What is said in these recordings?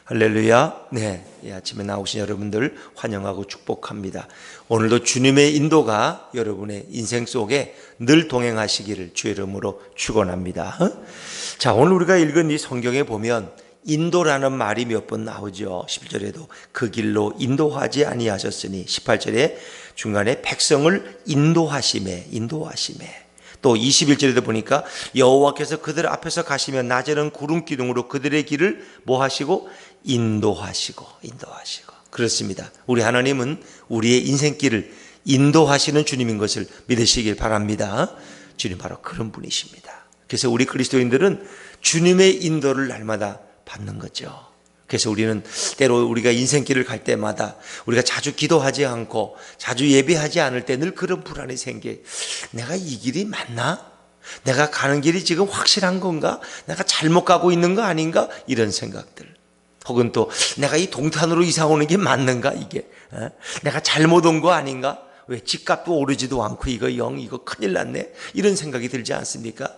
할렐루야. 네, 이 아침에 나오신 여러분들 환영하고 축복합니다. 오늘도 주님의 인도가 여러분의 인생 속에 늘 동행하시기를 주의 이름으로 축원합니다. 자, 오늘 우리가 읽은 이 성경에 보면 인도라는 말이 몇 번 나오죠. 11절에도 그 길로 인도하지 아니하셨으니, 18절에 중간에 백성을 인도하심에 또 21절에도 보니까 여호와께서 그들 앞에서 가시면 낮에는 구름 기둥으로 그들의 길을 뭐 하시고? 인도하시고. 그렇습니다. 우리 하나님은 우리의 인생길을 인도하시는 주님인 것을 믿으시길 바랍니다. 주님 바로 그런 분이십니다. 그래서 우리 그리스도인들은 주님의 인도를 날마다 받는 거죠. 그래서 우리는 때로 우리가 인생길을 갈 때마다 우리가 자주 기도하지 않고 자주 예배하지 않을 때 늘 그런 불안이 생겨. 내가 이 길이 맞나? 내가 가는 길이 지금 확실한 건가? 내가 잘못 가고 있는 거 아닌가? 이런 생각들. 혹은 또 내가 이 동탄으로 이사 오는 게 맞는가? 이게 내가 잘못 온 거 아닌가? 왜 집값도 오르지도 않고 이거 큰일 났네? 이런 생각이 들지 않습니까?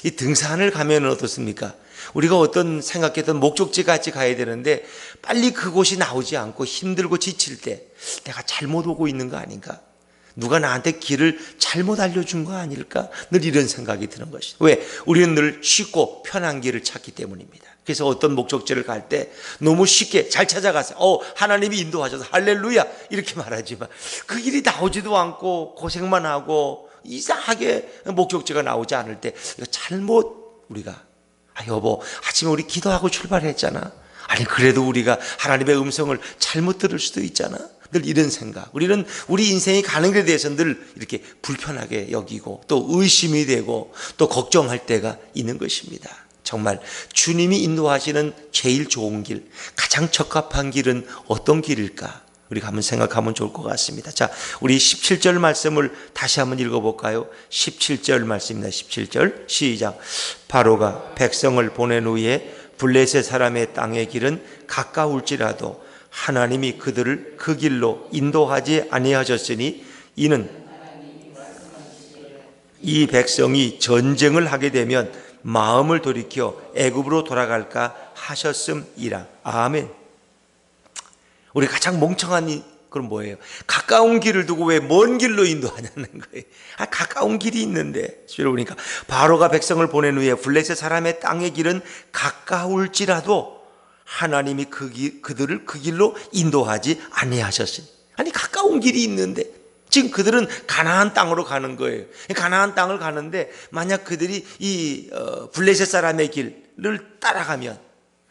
이 등산을 가면 어떻습니까? 우리가 어떤 생각했던 목적지까지 가야 되는데 빨리 그곳이 나오지 않고 힘들고 지칠 때 내가 잘못 오고 있는 거 아닌가? 누가 나한테 길을 잘못 알려준 거 아닐까? 늘 이런 생각이 드는 것이죠. 왜? 우리는 늘 쉽고 편한 길을 찾기 때문입니다. 그래서 어떤 목적지를 갈 때 너무 쉽게 잘 찾아가서 하나님이 인도하셔서 할렐루야 이렇게 말하지만 그 길이 나오지도 않고 고생만 하고 이상하게 목적지가 나오지 않을 때 잘못 우리가 여보 아침에 우리 기도하고 출발했잖아. 아니 그래도 우리가 하나님의 음성을 잘못 들을 수도 있잖아. 늘 이런 생각. 우리는 우리 인생이 가는 길에 대해서 늘 이렇게 불편하게 여기고 또 의심이 되고 또 걱정할 때가 있는 것입니다. 정말 주님이 인도하시는 제일 좋은 길, 가장 적합한 길은 어떤 길일까? 우리가 한번 생각하면 좋을 것 같습니다. 자, 우리 17절 말씀을 다시 한번 읽어볼까요? 17절 말씀입니다. 17절 시작. 바로가 백성을 보낸 후에 블레셋 사람의 땅의 길은 가까울지라도 하나님이 그들을 그 길로 인도하지 아니하셨으니 이는 이 백성이 전쟁을 하게 되면 마음을 돌이켜 애굽으로 돌아갈까 하셨음이라. 아멘. 우리 가장 멍청한 그럼 뭐예요? 가까운 길을 두고 왜 먼 길로 인도하냐는 거예요. 가까운 길이 있는데. 보니까 바로가 백성을 보낸 후에 블레셋 사람의 땅의 길은 가까울지라도 하나님이 그들을 그 길로 인도하지 아니하셨으니. 아니 가까운 길이 있는데 지금 그들은 가나안 땅으로 가는 거예요. 가나안 땅을 가는데 만약 그들이 이 블레셋 사람의 길을 따라가면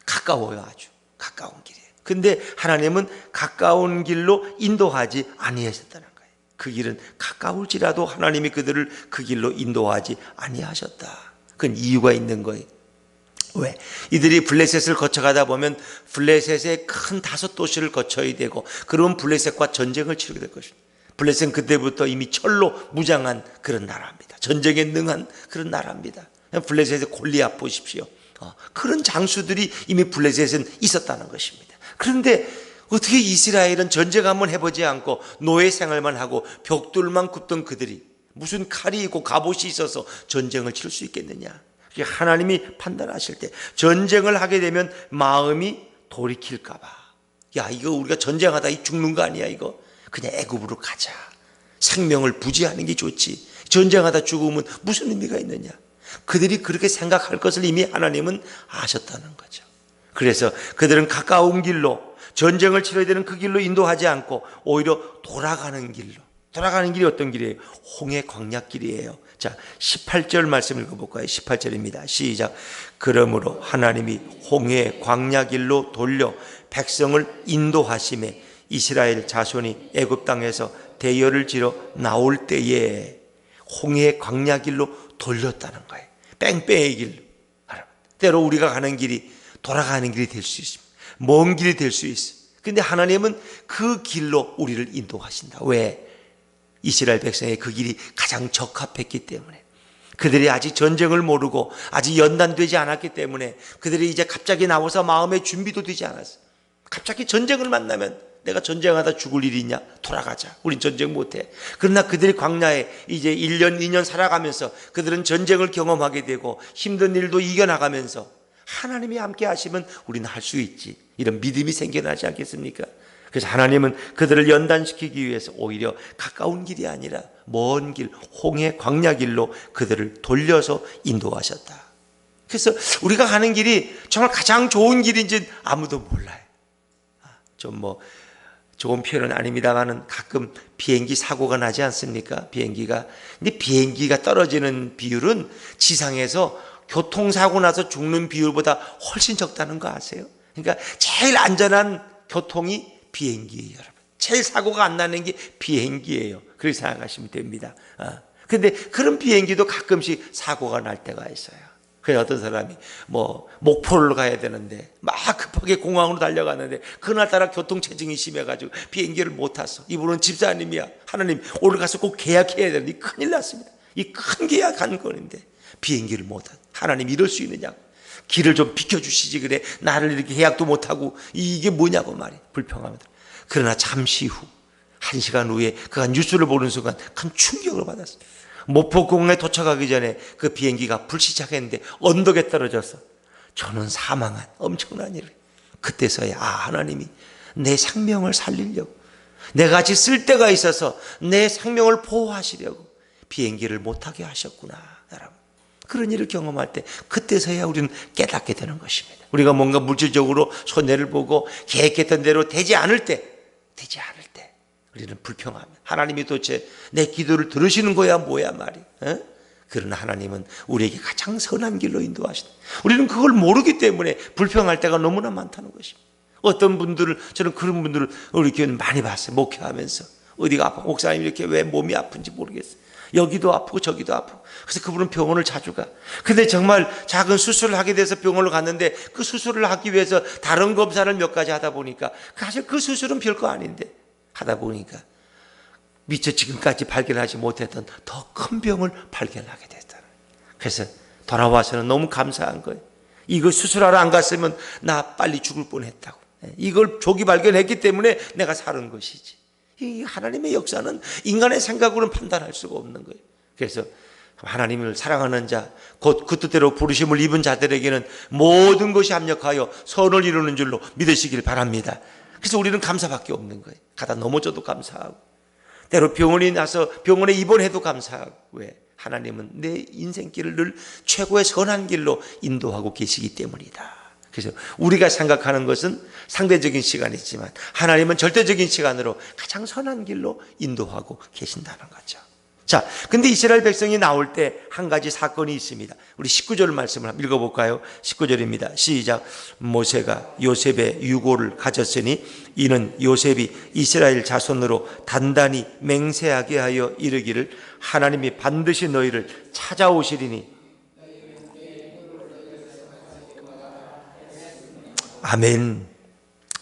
가까워요. 아주 가까운 길이에요. 근데 하나님은 가까운 길로 인도하지 아니하셨다는 거예요. 그 길은 가까울지라도 하나님이 그들을 그 길로 인도하지 아니하셨다. 그건 이유가 있는 거예요. 왜? 이들이 블레셋을 거쳐가다 보면 블레셋의 큰 5도시를 거쳐야 되고 그런 블레셋과 전쟁을 치르게 될 것입니다. 블레셋은 그때부터 이미 철로 무장한 그런 나라입니다. 전쟁에 능한 그런 나라입니다. 블레셋의 골리앗 보십시오. 그런 장수들이 이미 블레셋은 있었다는 것입니다. 그런데 어떻게 이스라엘은 전쟁 한번 해보지 않고 노예 생활만 하고 벽돌만 굽던 그들이 무슨 칼이 있고 갑옷이 있어서 전쟁을 치를 수 있겠느냐? 하나님이 판단하실 때 전쟁을 하게 되면 마음이 돌이킬까 봐. 야 이거 우리가 전쟁하다 죽는 거 아니야 이거? 그냥 애굽으로 가자. 생명을 부지하는 게 좋지. 전쟁하다 죽으면 무슨 의미가 있느냐? 그들이 그렇게 생각할 것을 이미 하나님은 아셨다는 거죠. 그래서 그들은 가까운 길로 전쟁을 치러야 되는 그 길로 인도하지 않고 오히려 돌아가는 길이 어떤 길이에요? 홍해 광야길이에요. 자, 18절 말씀 읽어볼까요? 18절입니다. 시작. 그러므로 하나님이 홍해 광야길로 돌려 백성을 인도하심에 이스라엘 자손이 애굽 땅에서 대열을 지러 나올 때에 홍해 광야길로 돌렸다는 거예요. 뺑뺑이 길로. 때로 우리가 가는 길이 돌아가는 길이 될 수 있습니다. 먼 길이 될 수 있어요. 근데 하나님은 그 길로 우리를 인도하신다. 왜? 이스라엘 백성의 그 길이 가장 적합했기 때문에. 그들이 아직 전쟁을 모르고 아직 연단되지 않았기 때문에 그들이 이제 갑자기 나와서 마음의 준비도 되지 않았어요. 갑자기 전쟁을 만나면 내가 전쟁하다 죽을 일이 있냐? 돌아가자. 우린 전쟁 못해. 그러나 그들이 광야에 이제 1년, 2년 살아가면서 그들은 전쟁을 경험하게 되고 힘든 일도 이겨나가면서 하나님이 함께 하시면 우리는 할 수 있지. 이런 믿음이 생겨나지 않겠습니까? 그래서 하나님은 그들을 연단시키기 위해서 오히려 가까운 길이 아니라 먼 길, 홍해 광야 길로 그들을 돌려서 인도하셨다. 그래서 우리가 가는 길이 정말 가장 좋은 길인지 아무도 몰라요. 좀 좋은 표현은 아닙니다만은 가끔 비행기 사고가 나지 않습니까? 근데 비행기가 떨어지는 비율은 지상에서 교통사고 나서 죽는 비율보다 훨씬 적다는 거 아세요? 그러니까 제일 안전한 교통이 비행기예요, 여러분. 제일 사고가 안 나는 게 비행기예요. 그렇게 생각하시면 됩니다. 근데 그런 비행기도 가끔씩 사고가 날 때가 있어요. 그래서 어떤 사람이 목포를 가야 되는데 막 급하게 공항으로 달려갔는데 그날따라 교통체증이 심해가지고 비행기를 못 탔어. 이분은 집사님이야. 하나님 오늘 가서 꼭 계약해야 되는데 큰일 났습니다. 이 큰 계약한 건인데 비행기를 못 탔어. 하나님 이럴 수 있느냐고. 길을 좀 비켜주시지 그래. 나를 이렇게 계약도 못하고 이게 뭐냐고 말이야. 불평합니다. 그러나 잠시 후 1시간 후에 그가 뉴스를 보는 순간 큰 충격을 받았어요. 목포공항에 도착하기 전에 그 비행기가 불시착했는데 언덕에 떨어져서 저는 사망한 엄청난 일을. 그때서야 하나님이 내 생명을 살리려고, 내가 아직 쓸 데가 있어서 내 생명을 보호하시려고 비행기를 못하게 하셨구나. 여러분, 그런 일을 경험할 때 그때서야 우리는 깨닫게 되는 것입니다. 우리가 뭔가 물질적으로 손해를 보고 계획했던 대로 되지 않을 때 우리는 불평하면 하나님이 도대체 내 기도를 들으시는 거야 뭐야 말이. 그러나 하나님은 우리에게 가장 선한 길로 인도하시다. 우리는 그걸 모르기 때문에 불평할 때가 너무나 많다는 것입니다. 어떤 분들을, 저는 그런 분들을 우리 교회는 많이 봤어요. 목회하면서 어디가 아파, 목사님 이렇게 왜 몸이 아픈지 모르겠어요. 여기도 아프고 저기도 아프고. 그래서 그분은 병원을 자주 가. 근데 정말 작은 수술을 하게 돼서 병원을 갔는데 그 수술을 하기 위해서 다른 검사를 몇 가지 하다 보니까 사실 그 수술은 별거 아닌데 하다 보니까 미처 지금까지 발견하지 못했던 더 큰 병을 발견하게 됐다. 그래서 돌아와서는 너무 감사한 거예요. 이거 수술하러 안 갔으면 나 빨리 죽을 뻔했다고. 이걸 조기 발견했기 때문에 내가 사는 것이지. 이 하나님의 역사는 인간의 생각으로는 판단할 수가 없는 거예요. 그래서 하나님을 사랑하는 자, 곧 그 뜻대로 부르심을 입은 자들에게는 모든 것이 합력하여 선을 이루는 줄로 믿으시길 바랍니다. 그래서 우리는 감사밖에 없는 거예요. 가다 넘어져도 감사하고, 때로 병원에 나서 병원에 입원해도 감사하고. 왜? 하나님은 내 인생길을 늘 최고의 선한 길로 인도하고 계시기 때문이다. 그래서 우리가 생각하는 것은 상대적인 시간이지만 하나님은 절대적인 시간으로 가장 선한 길로 인도하고 계신다는 거죠. 자, 근데 이스라엘 백성이 나올 때 한 가지 사건이 있습니다. 우리 19절 말씀을 한번 읽어볼까요? 19절입니다. 시작. 모세가 요셉의 유고를 가졌으니 이는 요셉이 이스라엘 자손으로 단단히 맹세하게 하여 이르기를 하나님이 반드시 너희를 찾아오시리니. 아멘.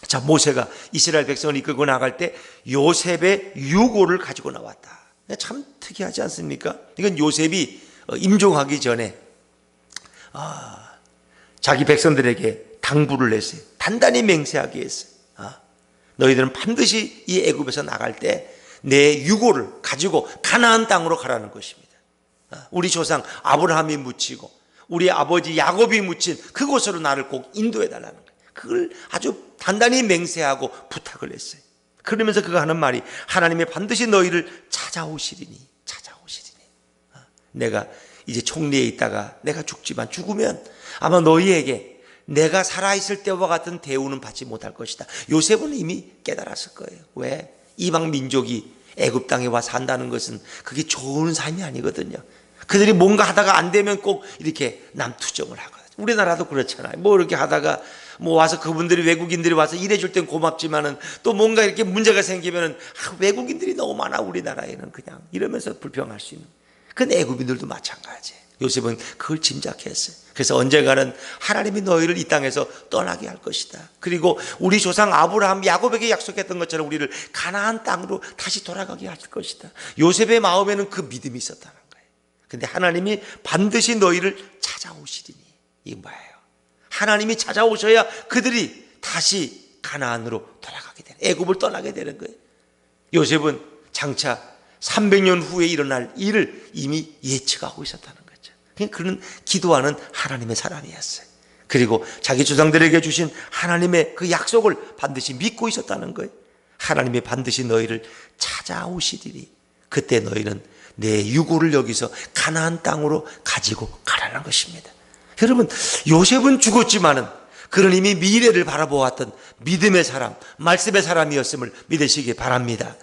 자, 모세가 이스라엘 백성을 이끌고 나갈 때 요셉의 유고를 가지고 나왔다. 참 특이하지 않습니까? 이건 요셉이 임종하기 전에 자기 백성들에게 당부를 했어요. 단단히 맹세하게 했어요. 너희들은 반드시 이 애굽에서 나갈 때 내 유고를 가지고 가나안 땅으로 가라는 것입니다. 우리 조상 아브라함이 묻히고 우리 아버지 야곱이 묻힌 그곳으로 나를 꼭 인도해 달라는 거예요. 그걸 아주 단단히 맹세하고 부탁을 했어요. 그러면서 그가 하는 말이 하나님이 반드시 너희를 찾아오시리니. 내가 이제 총리에 있다가 내가 죽지만 죽으면 아마 너희에게 내가 살아있을 때와 같은 대우는 받지 못할 것이다. 요셉은 이미 깨달았을 거예요. 왜? 이방 민족이 애굽 땅에 와 산다는 것은 그게 좋은 삶이 아니거든요. 그들이 뭔가 하다가 안 되면 꼭 이렇게 남투정을 하거든요. 우리나라도 그렇잖아요. 이렇게 하다가 와서 그분들이 외국인들이 와서 일해줄 땐 고맙지만은 또 뭔가 이렇게 문제가 생기면은 외국인들이 너무 많아 우리나라에는 그냥 이러면서 불평할 수 있는. 근데 애굽인들도 마찬가지예요. 요셉은 그걸 짐작했어요. 그래서 언젠가는 하나님이 너희를 이 땅에서 떠나게 할 것이다. 그리고 우리 조상 아브라함, 야곱에게 약속했던 것처럼 우리를 가나안 땅으로 다시 돌아가게 할 것이다. 요셉의 마음에는 그 믿음이 있었다는 거예요. 근데 하나님이 반드시 너희를 찾아오시리니. 이게 뭐예요? 하나님이 찾아오셔야 그들이 다시 가나안으로 돌아가게 되는, 애굽을 떠나게 되는 거예요. 요셉은 장차 300년 후에 일어날 일을 이미 예측하고 있었다는 거죠. 그는 기도하는 하나님의 사람이었어요. 그리고 자기 조상들에게 주신 하나님의 그 약속을 반드시 믿고 있었다는 거예요. 하나님이 반드시 너희를 찾아오시리니 그때 너희는 내 유고를 여기서 가나안 땅으로 가지고 가라는 것입니다. 여러분, 요셉은 죽었지만은 그는 이미 미래를 바라보았던 믿음의 사람, 말씀의 사람이었음을 믿으시기 바랍니다.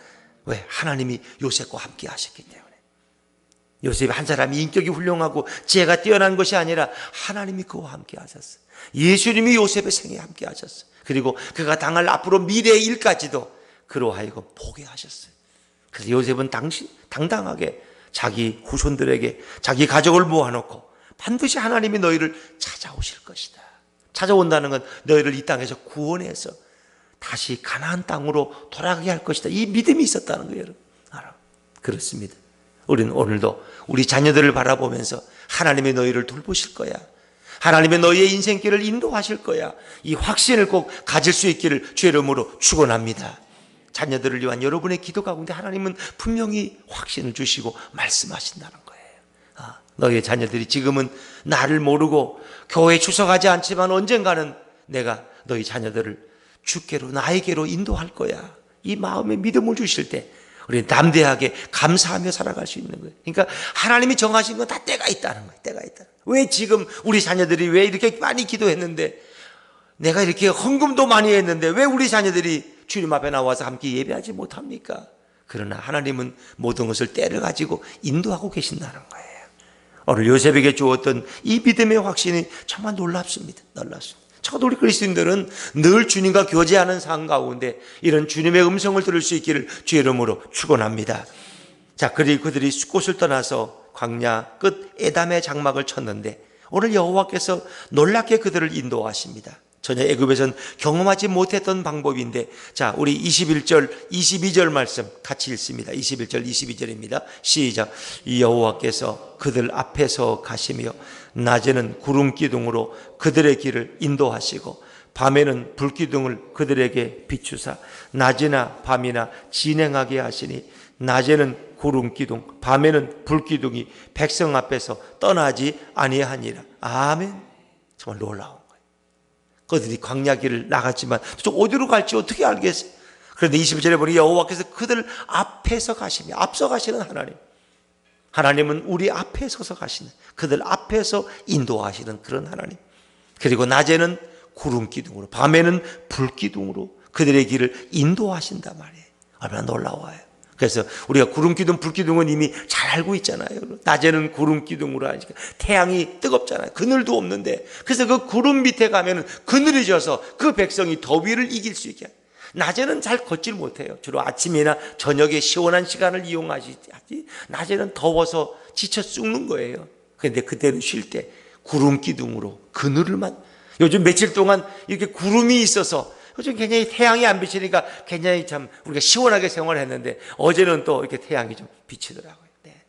왜? 하나님이 요셉과 함께 하셨기 때문에. 요셉이 한 사람이 인격이 훌륭하고 지혜가 뛰어난 것이 아니라 하나님이 그와 함께 하셨어요. 예수님이 요셉의 생에 함께 하셨어요. 그리고 그가 당할 앞으로 미래의 일까지도 그로 하여금 보게 하셨어요. 그래서 요셉은 당당하게 자기 후손들에게 자기 가족을 모아놓고 반드시 하나님이 너희를 찾아오실 것이다. 찾아온다는 건 너희를 이 땅에서 구원해서 다시 가나안 땅으로 돌아가게 할 것이다. 이 믿음이 있었다는 거예요. 여러분. 그렇습니다. 우리는 오늘도 우리 자녀들을 바라보면서 하나님이 너희를 돌보실 거야. 하나님이 너희의 인생길을 인도하실 거야. 이 확신을 꼭 가질 수 있기를 주의 이름으로 축원합니다. 자녀들을 위한 여러분의 기도 가운데 하나님은 분명히 확신을 주시고 말씀하신다는 거예요. 너희의 자녀들이 지금은 나를 모르고 교회에 출석하지 않지만 언젠가는 내가 너희 자녀들을 주께로 나에게로 인도할 거야. 이 마음의 믿음을 주실 때 우리는 담대하게 감사하며 살아갈 수 있는 거예요. 그러니까 하나님이 정하신 건 다 때가 있다는 거예요. 때가 있다. 왜 지금 우리 자녀들이 왜 이렇게 많이 기도했는데, 내가 이렇게 헌금도 많이 했는데 왜 우리 자녀들이 주님 앞에 나와서 함께 예배하지 못합니까? 그러나 하나님은 모든 것을 때를 가지고 인도하고 계신다는 거예요. 오늘 요셉에게 주었던 이 믿음의 확신이 정말 놀랍습니다. 놀랍습니다. 저도 우리 그리스도인들은 늘 주님과 교제하는 삶 가운데 이런 주님의 음성을 들을 수 있기를 주의 이름으로 축원합니다. 자, 그리고 그들이 숫곳을 떠나서 광야 끝 에담의 장막을 쳤는데 오늘 여호와께서 놀랍게 그들을 인도하십니다. 전혀 애굽에선 경험하지 못했던 방법인데, 자, 우리 21절 22절 말씀 같이 읽습니다. 21절 22절입니다 시작. 여호와께서 그들 앞에서 가시며 낮에는 구름 기둥으로 그들의 길을 인도하시고 밤에는 불기둥을 그들에게 비추사 낮이나 밤이나 진행하게 하시니 낮에는 구름 기둥 밤에는 불기둥이 백성 앞에서 떠나지 아니하니라. 아멘. 정말 놀라운 거예요. 그들이 광야 길을 나갔지만 어디로 갈지 어떻게 알겠어요? 그런데 21절에 보니 여호와께서 그들 앞에서 가시며, 앞서 가시는 하나님, 하나님은 우리 앞에 서서 가시는, 그들 앞에서 인도하시는 그런 하나님. 그리고 낮에는 구름 기둥으로 밤에는 불 기둥으로 그들의 길을 인도하신단 말이에요. 얼마나 놀라워요. 그래서 우리가 구름 기둥, 불 기둥은 이미 잘 알고 있잖아요. 낮에는 구름 기둥으로 하니까 태양이 뜨겁잖아요. 그늘도 없는데, 그래서 그 구름 밑에 가면은 그늘이 져서 그 백성이 더위를 이길 수 있게. 낮에는 잘 걷질 못해요. 주로 아침이나 저녁에 시원한 시간을 이용하지. 낮에는 더워서 지쳐 죽는 거예요. 그런데 그때는 쉴 때 구름 기둥으로 그늘을만. 요즘 며칠 동안 이렇게 구름이 있어서 요즘 굉장히 태양이 안 비치니까 굉장히 참 우리가 시원하게 생활했는데 어제는 또 이렇게 태양이 좀 비치더라고요. 네.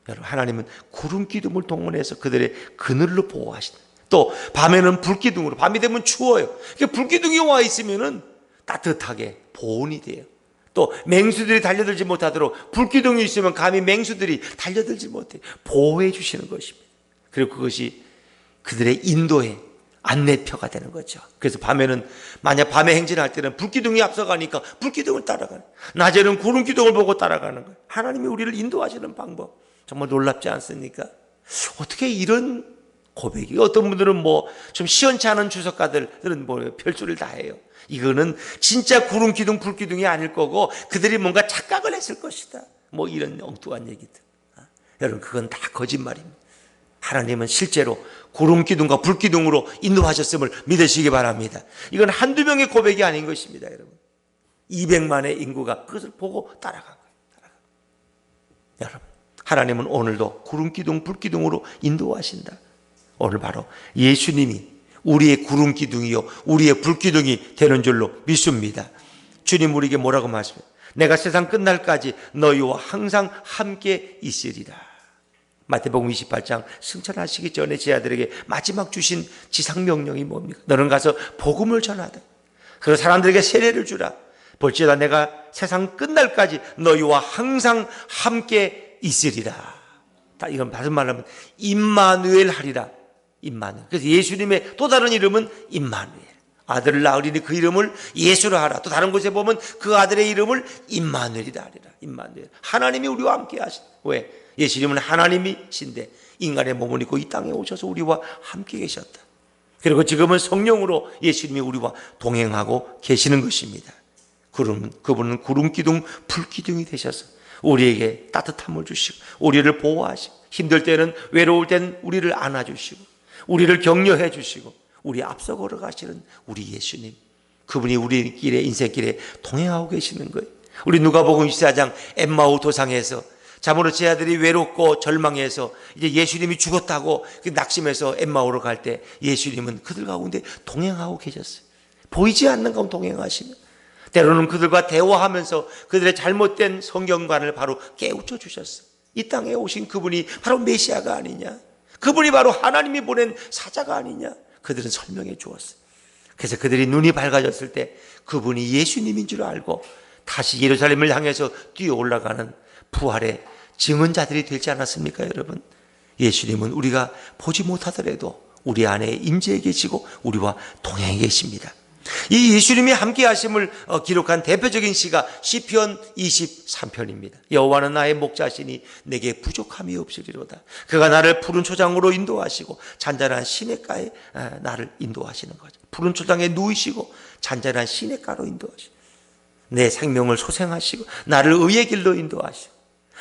여러분, 하나님은 구름 기둥을 동원해서 그들의 그늘로 보호하신다. 또 밤에는 불 기둥으로, 밤이 되면 추워요. 불 기둥이 와 있으면은 따뜻하게 보온이 돼요. 또 맹수들이 달려들지 못하도록 불 기둥이 있으면 감히 맹수들이 달려들지 못해 보호해 주시는 것입니다. 그리고 그것이 그들의 인도의 안내표가 되는 거죠. 그래서 밤에는, 만약 밤에 행진할 때는 불기둥이 앞서가니까 불기둥을 따라가는, 낮에는 구름 기둥을 보고 따라가는 거예요. 하나님이 우리를 인도하시는 방법 정말 놀랍지 않습니까? 어떻게 이런 고백이, 어떤 분들은 뭐 좀 시원치 않은 주석가들은 뭐 별소리를 다 해요. 이거는 진짜 구름 기둥 불 기둥이 아닐 거고 그들이 뭔가 착각을 했을 것이다, 뭐 이런 엉뚱한 얘기들. 여러분, 그건 다 거짓말입니다. 하나님은 실제로 구름 기둥과 불 기둥으로 인도하셨음을 믿으시기 바랍니다. 이건 한두 명의 고백이 아닌 것입니다. 여러분, 200만의 인구가 그것을 보고 따라간 거예요. 여러분, 하나님은 오늘도 구름 기둥 불 기둥으로 인도하신다. 오늘 바로 예수님이 우리의 구름 기둥이요 우리의 불 기둥이 되는 줄로 믿습니다. 주님 우리에게 뭐라고 말씀해요? 내가 세상 끝날까지 너희와 항상 함께 있으리라. 마태복음 28장 승천하시기 전에 제 아들에게 마지막 주신 지상명령이 뭡니까? 너는 가서 복음을 전하라. 그리고 사람들에게 세례를 주라. 볼지어다 내가 세상 끝날까지 너희와 항상 함께 있으리라. 이건 무슨 말하면 임마누엘 하리라. 임마누엘. 그래서 예수님의 또 다른 이름은 임마누엘. 아들을 낳으리니 그 이름을 예수로 하라. 또 다른 곳에 보면 그 아들의 이름을 임마누엘이라 하리라. 임마누엘. 하나님이 우리와 함께 하신. 왜? 예수님은 하나님이신데 인간의 몸을 입고 이 땅에 오셔서 우리와 함께 계셨다. 그리고 지금은 성령으로 예수님이 우리와 동행하고 계시는 것입니다. 그분은 구름기둥, 불기둥이 되셔서 우리에게 따뜻함을 주시고 우리를 보호하시고 힘들 때는 외로울 때는 우리를 안아주시고 우리를 격려해 주시고 우리 앞서 걸어가시는 우리 예수님, 그분이 우리 길에 인생길에 동행하고 계시는 거예요. 우리 누가복음 24장 엠마오 도상에서 참으로 제 아들이 외롭고 절망해서 이제 예수님이 죽었다고 낙심해서 엠마오로 갈 때 예수님은 그들 가운데 동행하고 계셨어요. 보이지 않는 가운데 동행하시며 때로는 그들과 대화하면서 그들의 잘못된 성경관을 바로 깨우쳐 주셨어요. 이 땅에 오신 그분이 바로 메시아가 아니냐, 그분이 바로 하나님이 보낸 사자가 아니냐, 그들은 설명해 주었어요. 그래서 그들이 눈이 밝아졌을 때 그분이 예수님인 줄 알고 다시 예루살렘을 향해서 뛰어 올라가는 부활의 증언자들이 되지 않았습니까, 여러분? 예수님은 우리가 보지 못하더라도 우리 안에 임재해 계시고 우리와 동행해 계십니다. 이 예수님이 함께 하심을 기록한 대표적인 시가 시편 23편입니다. 여호와는 나의 목자시니 내게 부족함이 없으리로다. 그가 나를 푸른 초장으로 인도하시고 잔잔한 시냇가에 나를 인도하시는 거죠. 푸른 초장에 누이시고 잔잔한 시냇가로 인도하시고 내 생명을 소생하시고 나를 의의 길로 인도하시고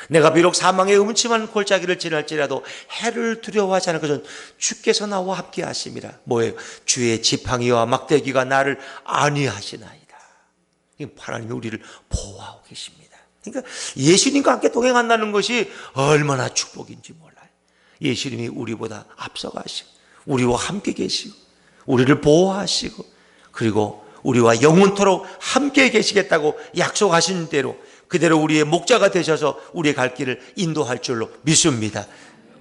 내가 비록 사망의 음침한 골짜기를 지날지라도 해를 두려워하지 않을 것은 주께서 나와 함께 하심이라. 뭐예요? 주의 지팡이와 막대기가 나를 안위하시나이다. 하나님이 우리를 보호하고 계십니다. 그러니까 예수님과 함께 동행한다는 것이 얼마나 축복인지 몰라요. 예수님이 우리보다 앞서가시고 우리와 함께 계시고 우리를 보호하시고 그리고 우리와 영원토록 함께 계시겠다고 약속하신 대로 그대로 우리의 목자가 되셔서 우리의 갈 길을 인도할 줄로 믿습니다.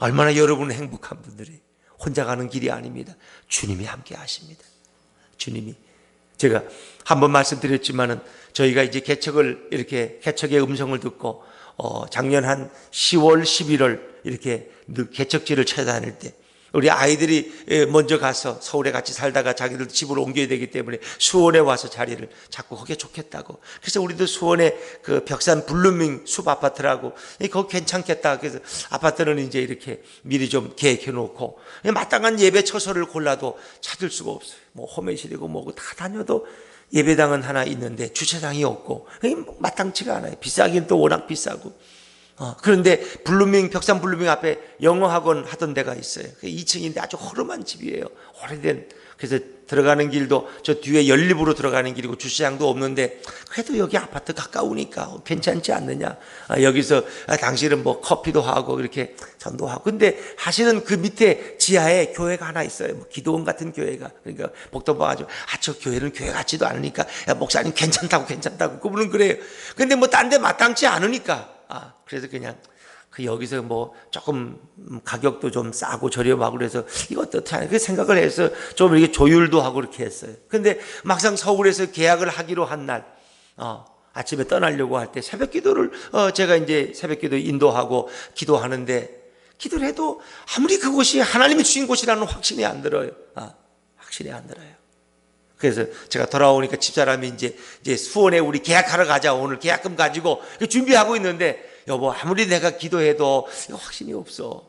얼마나 여러분은 행복한 분들이 혼자 가는 길이 아닙니다. 주님이 함께 하십니다. 주님이, 제가 한번 말씀드렸지만은 저희가 이제 개척을 이렇게 개척의 음성을 듣고 작년 한 10월 11월 이렇게 개척지를 찾아다닐 때 우리 아이들이 먼저 가서 서울에 같이 살다가 자기들 집으로 옮겨야 되기 때문에 수원에 와서 자리를 잡고 거기가 좋겠다고. 그래서 우리도 수원에 그 벽산 블루밍 숲 아파트라고 거기 괜찮겠다. 그래서 아파트는 이제 이렇게 미리 좀 계획해 놓고 마땅한 예배 처소를 골라도 찾을 수가 없어요. 뭐 호매실이고 뭐고 다 다녀도 예배당은 하나 있는데 주차장이 없고 마땅치가 않아요. 비싸긴 또 워낙 비싸고. 그런데 벽산 블루밍 앞에 영어학원 하던 데가 있어요. 2층인데 아주 허름한 집이에요. 오래된. 그래서 들어가는 길도 저 뒤에 연립으로 들어가는 길이고 주차장도 없는데 그래도 여기 아파트 가까우니까 괜찮지 않느냐. 여기서 당신은 뭐 커피도 하고 이렇게 전도하고. 근데 사실은 그 밑에 지하에 교회가 하나 있어요. 뭐 기도원 같은 교회가. 그러니까 복도봐 가지고 저 교회는 교회 같지도 않으니까 야, 목사님 괜찮다고 그분은 그래요. 근데 뭐 딴 데 마땅치 않으니까. 그래서 그냥 여기서 뭐 조금 가격도 좀 싸고 저렴하고 그래서 이거 어떻게 하냐 그 생각을 해서 좀 이렇게 조율도 하고 이렇게 했어요. 근데 막상 서울에서 계약을 하기로 한 날 아침에 떠나려고 할 때 새벽 기도를 제가 이제 새벽 기도 인도하고 기도하는데 기도를 해도 아무리 그곳이 하나님이 주신 곳이라는 확신이 안 들어요. 확신이 안 들어요. 그래서 제가 돌아오니까 집사람이 이제 수원에 우리 계약하러 가자. 오늘 계약금 가지고 준비하고 있는데 여보 아무리 내가 기도해도 확신이 없어.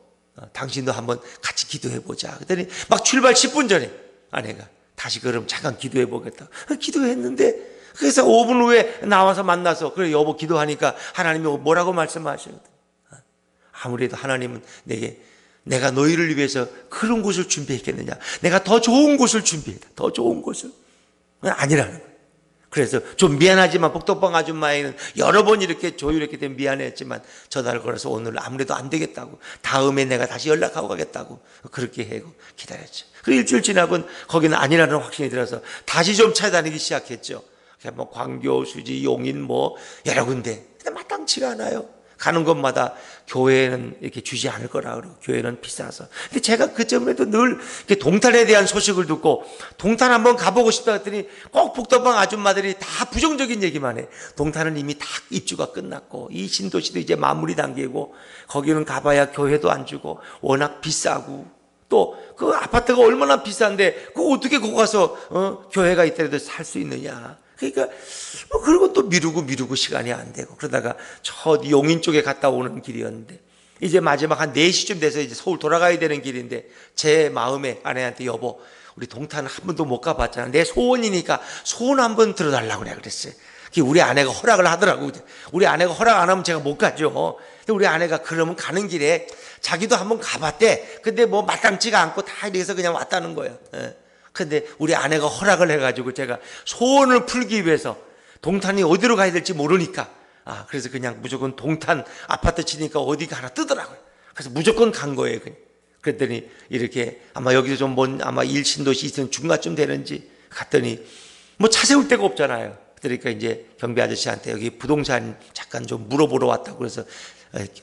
당신도 한번 같이 기도해 보자. 그랬더니 막 출발 10분 전에 아내가 다시 그럼 잠깐 기도해 보겠다. 기도했는데 그래서 5분 후에 나와서 만나서 그래 여보 기도하니까 하나님이 뭐라고 말씀하셔요. 아무래도 하나님은 내가 너희를 위해서 그런 곳을 준비했겠느냐. 내가 더 좋은 곳을 준비했다. 더 좋은 곳을. 아니라는 거예요. 그래서 좀 미안하지만 복덕방 아줌마에는 여러 번 이렇게 조율했기 때문에 미안했지만 전화를 걸어서 오늘 아무래도 안 되겠다고. 다음에 내가 다시 연락하고 가겠다고. 그렇게 하고 기다렸죠. 그리고 일주일 지나고 거기는 아니라는 확신이 들어서 다시 좀 찾아다니기 시작했죠. 뭐 광교, 수지, 용인 뭐 여러 군데. 근데 마땅치가 않아요. 가는 곳마다 교회는 이렇게 주지 않을 거라 그러고 교회는 비싸서. 근데 제가 그쯤에도 늘 동탄에 대한 소식을 듣고 동탄 한번 가보고 싶다 했더니 꼭 북덕방 아줌마들이 다 부정적인 얘기만 해. 동탄은 이미 다 입주가 끝났고 이 신도시도 이제 마무리 단계고 거기는 가봐야 교회도 안 주고 워낙 비싸고 또 그 아파트가 얼마나 비싼데 그 어떻게 거기 가서 교회가 있더라도 살 수 있느냐. 그러니까 그리고 또 미루고 시간이 안 되고 그러다가 저 용인 쪽에 갔다 오는 길이었는데 이제 마지막 한 4시쯤 돼서 이제 서울 돌아가야 되는 길인데 제 마음에 아내한테 여보 우리 동탄 한 번도 못 가봤잖아. 내 소원이니까 소원 한번 들어달라고 내가 그랬어요. 우리 아내가 허락을 하더라고. 우리 아내가 허락 안 하면 제가 못 가죠. 근데 우리 아내가 그러면 가는 길에 자기도 한번 가봤대. 근데 뭐 마땅치가 않고 다 이래서 그냥 왔다는 거예요. 근데 우리 아내가 허락을 해가지고 제가 소원을 풀기 위해서 동탄이 어디로 가야 될지 모르니까 그래서 그냥 무조건 동탄 아파트 치니까 어디가 하나 뜨더라고요. 그래서 무조건 간 거예요. 그냥. 그랬더니 이렇게 아마 여기서 좀 먼 아마 일신도시 있는 중간쯤 되는지 갔더니 뭐 차 세울 데가 없잖아요. 그러니까 이제 경비 아저씨한테 여기 부동산 잠깐 좀 물어보러 왔다고 그래서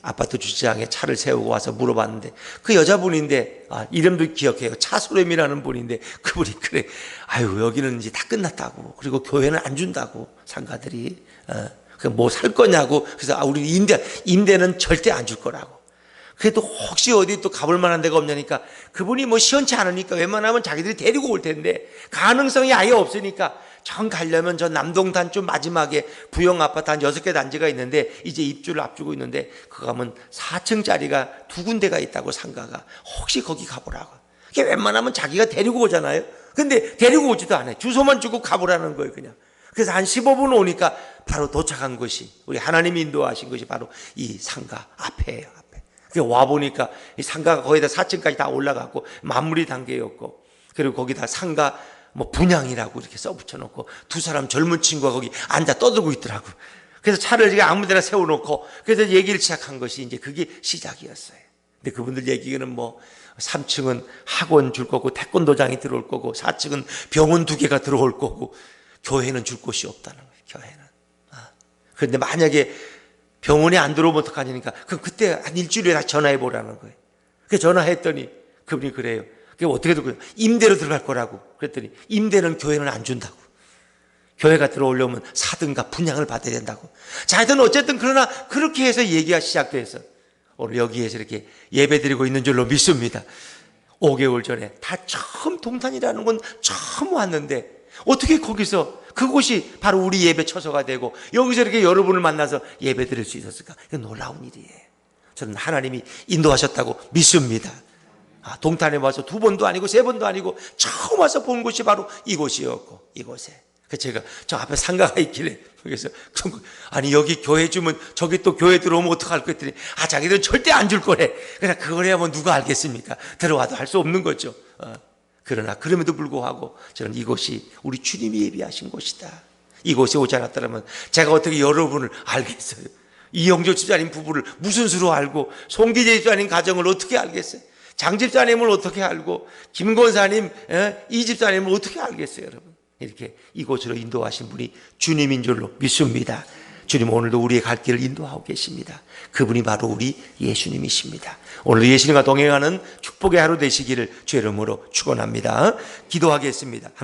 아파트 주차장에 차를 세우고 와서 물어봤는데 그 여자분인데 이름도 기억해요. 차소рем이라는 분인데 그분이 그래 아유 여기는 이제 다 끝났다고 그리고 교회는 안 준다고 상가들이 뭐 살 거냐고 그래서 우리 임대는 절대 안 줄 거라고 그래도 혹시 어디 또 가볼 만한 데가 없냐니까 그분이 뭐 시원치 않으니까 웬만하면 자기들이 데리고 올 텐데 가능성이 아예 없으니까 정 가려면 저 남동탄 좀 마지막에 부영 아파트 한 6개 단지가 있는데 이제 입주를 앞두고 있는데 그거 가면 4층짜리가 2군데가 있다고 상가가 혹시 거기 가보라고 그게 웬만하면 자기가 데리고 오잖아요. 근데 데리고 오지도 않아요. 주소만 주고 가보라는 거예요 그냥. 그래서 한 15분 오니까 바로 도착한 것이 우리 하나님이 인도하신 것이 바로 이 상가 앞에예요. 와보니까 이 상가가 거의 다 4층까지 다 올라갔고 마무리 단계였고 그리고 거기다 상가 뭐 분양이라고 이렇게 써붙여놓고 두 사람 젊은 친구가 거기 앉아 떠들고 있더라고. 그래서 차를 이렇게 아무데나 세워놓고 그래서 얘기를 시작한 것이 이제 그게 시작이었어요. 근데 그분들 얘기는 뭐 3층은 학원 줄 거고 태권도장이 들어올 거고 4층은 병원 2개가 들어올 거고 교회는 줄 곳이 없다는 거예요. 교회는. 그런데 만약에 병원에 안 들어오면 어떡하냐니까 그럼 그때 한 일주일에 다시 전화해 보라는 거예요. 그래서 전화했더니 그분이 그래요. 그게 어떻게 들어요? 임대로 들어갈 거라고. 그랬더니 임대는 교회는 안 준다고. 교회가 들어오려면 사든가 분양을 받아야 된다고. 자, 하여튼 어쨌든 그러나 그렇게 해서 얘기가 시작돼서 오늘 여기에서 이렇게 예배 드리고 있는 줄로 믿습니다. 5개월 전에 다 처음 동탄이라는 건 처음 왔는데 어떻게 거기서 그곳이 바로 우리 예배 처소가 되고 여기서 이렇게 여러분을 만나서 예배 드릴 수 있었을까? 이건 놀라운 일이에요. 저는 하나님이 인도하셨다고 믿습니다. 동탄에 와서 2번도 아니고 3번도 아니고 처음 와서 본 곳이 바로 이곳이었고 이곳에 제가 저 앞에 상가가 있길래 그래서 아니 여기 교회 주면 저기 또 교회 들어오면 어떡할 거 했더니 자기들은 절대 안 줄 거래. 그냥 그거래야 뭐 누가 알겠습니까? 들어와도 할 수 없는 거죠. 그러나 그럼에도 불구하고 저는 이곳이 우리 주님이 예비하신 곳이다. 이곳에 오지 않았더라면 제가 어떻게 여러분을 알겠어요? 이영조 집사님 부부를 무슨 수로 알고 송기재 집사님 가정을 어떻게 알겠어요? 장 집사님을 어떻게 알고 김권사님 이 집사님을 어떻게 알겠어요? 여러분 이렇게 이곳으로 인도하신 분이 주님인 줄로 믿습니다. 주님 오늘도 우리의 갈 길을 인도하고 계십니다. 그분이 바로 우리 예수님이십니다. 오늘 예수님과 동행하는 축복의 하루 되시기를 주의 이름으로 축원합니다. 기도하겠습니다. 하나님